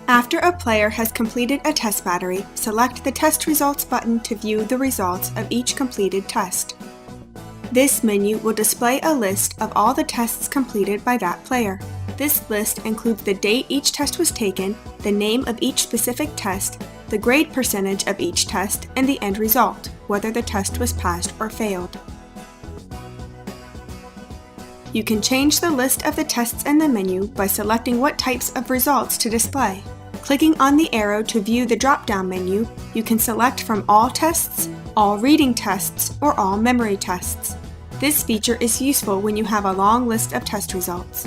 After a player has completed a test battery, select the Test Results button to view the results of each completed test. This menu will display a list of all the tests completed by that player. This list includes the date each test was taken, the name of each specific test, the grade percentage of each test, and the end result, whether the test was passed or failed. You can change the list of the tests in the menu by selecting what types of results to display. Clicking on the arrow to view the drop-down menu, you can select from all tests, all reading tests, or all memory tests. This feature is useful when you have a long list of test results.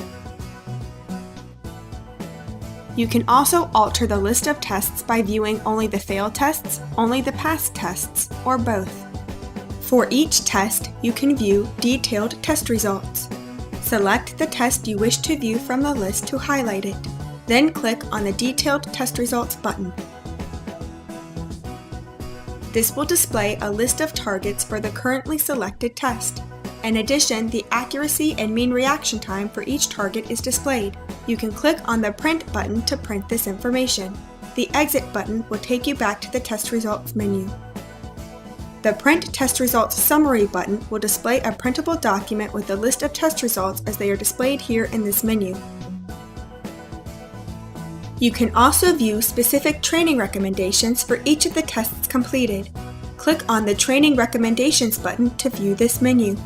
You can also alter the list of tests by viewing only the failed tests, only the passed tests, or both. For each test, you can view detailed test results. Select the test you wish to view from the list to highlight it. Then click on the Detailed Test Results button. This will display a list of targets for the currently selected test. In addition, the accuracy and mean reaction time for each target is displayed. You can click on the Print button to print this information. The Exit button will take you back to the Test Results menu. The Print Test Results Summary button will display a printable document with a list of test results as they are displayed here in this menu. You can also view specific training recommendations for each of the tests completed. Click on the Training Recommendations button to view this menu.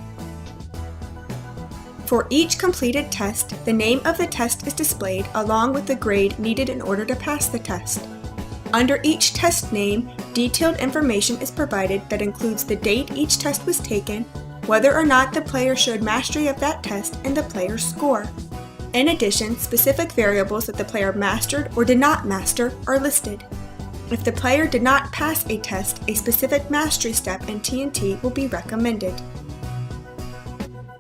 For each completed test, the name of the test is displayed along with the grade needed in order to pass the test. Under each test name, detailed information is provided that includes the date each test was taken, whether or not the player showed mastery of that test, and the player's score. In addition, specific variables that the player mastered or did not master are listed. If the player did not pass a test, a specific mastery step in TNT will be recommended.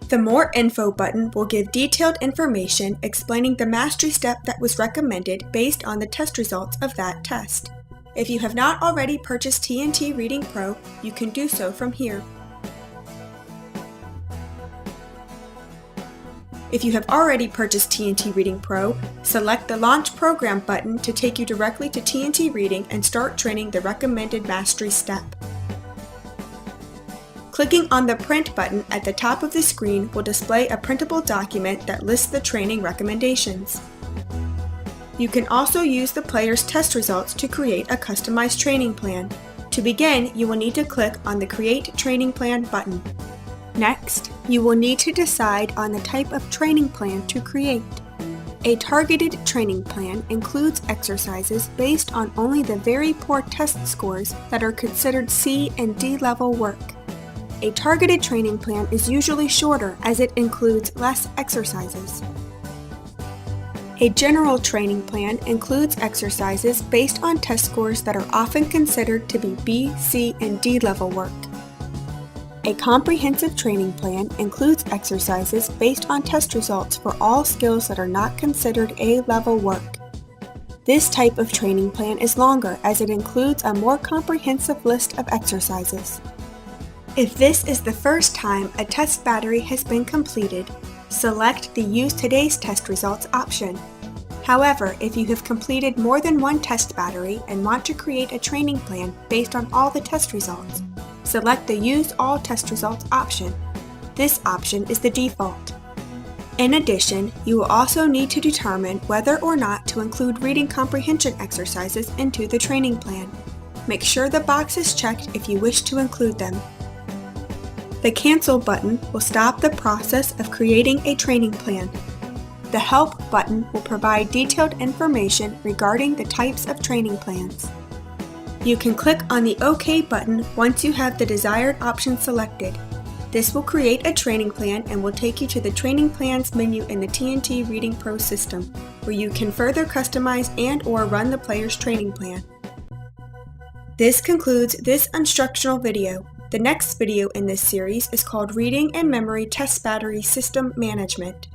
The More Info button will give detailed information explaining the mastery step that was recommended based on the test results of that test. If you have not already purchased TNT Reading Pro, you can do so from here. If you have already purchased TNT Reading Pro, select the Launch Program button to take you directly to TNT Reading and start training the recommended mastery step. Clicking on the Print button at the top of the screen will display a printable document that lists the training recommendations. You can also use the player's test results to create a customized training plan. To begin, you will need to click on the Create Training Plan button. Next, you will need to decide on the type of training plan to create. A targeted training plan includes exercises based on only the very poor test scores that are considered C and D level work. A targeted training plan is usually shorter as it includes less exercises. A general training plan includes exercises based on test scores that are often considered to be B, C, and D level work. A comprehensive training plan includes exercises based on test results for all skills that are not considered A-level work. This type of training plan is longer as it includes a more comprehensive list of exercises. If this is the first time a test battery has been completed, select the Use Today's Test Results option. However, if you have completed more than one test battery and want to create a training plan based on all the test results, select the Use All Test Results option. This option is the default. In addition, you will also need to determine whether or not to include reading comprehension exercises into the training plan. Make sure the box is checked if you wish to include them. The Cancel button will stop the process of creating a training plan. The Help button will provide detailed information regarding the types of training plans. You can click on the OK button once you have the desired option selected. This will create a training plan and will take you to the Training Plans menu in the TNT Reading Pro system, where you can further customize and/or run the player's training plan. This concludes this instructional video. The next video in this series is called Reading and Memory Test Battery System Management.